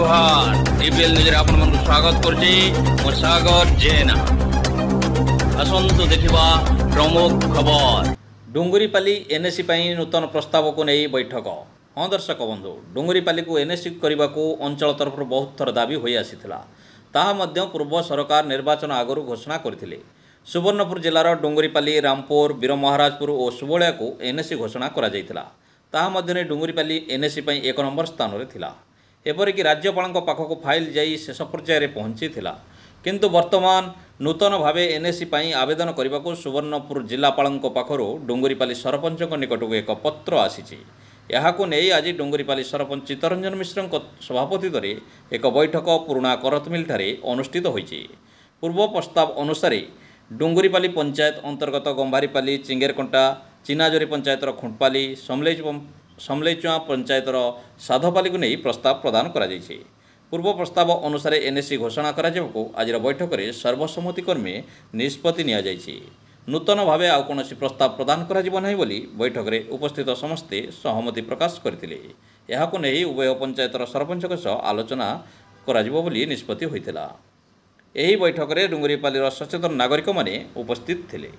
जुहार DPL news आपण मन स्वागत करछि मो सागर जेना आसंतु देखिबा प्रमुख खबर डुंगरीपाली एनएसी पई नूतन प्रस्ताव को नहीं बैठक। हाँ दर्शक बंधु डुंगरीपाली को एनएसी करने को अंचल तरफ बहुत थर दाबी हो आसीथिला ताहा मध्य पूर्व सरकार निर्वाचन आगु घोषणा करथिले। सुवर्णपुर जिलार डुंगरीपाली रामपुर वीरमहाराजपुर और सुबलिया को एनएसी घोषणा करा जायतिला ताहा मध्य डुंगरीपाली एनएसी पई 1 नंबर स्थान रे थिला। एपरिक राज्यपाल पाखक फाइल जाई शेष पर्यायर पहुंची किंतु वर्तमान नूतन भाव एनएसी पई आवेदन करने को सुवर्णपुर जिलापाल पाखर डुंगरीपाली सरपंच निकट को एक पत्र आसी नहीं आज डुंगरीपाली सरपंच चित्तरंजन मिश्र सभापति एक बैठक पुराणा करतमिल अनुष्ठित होईछि। पूर्व प्रस्ताव अनुसार डुंगरीपाली पंचायत अंतर्गत गंभारीपाली चिंगेरकंटा चिनाजोरी पंचायतर खुंटपाली समलेचुआ पंचायतर साधपाली को नहीं प्रस्ताव प्रदान करा जायछि। पूर्व प्रस्ताव अनुसार एनएसी घोषणा करा जाबको आज बैठक में सर्वसम्मति क्रमे निष्पत्ति निया जायछि। नूतन भावे आउ कोनोसी प्रस्ताव प्रदान करा जिवो नाही बोली बैठक में उपस्थित समस्ते सहमति प्रकाश करथिले। एहाको नहीं उभय पंचायतर सरपंचक सह आलोचना करा जिवो बोली निष्पत्ति होइतिला। एही बैठक में डुंगरीपालीर सचेतन नागरिक माने उपस्थित थिले।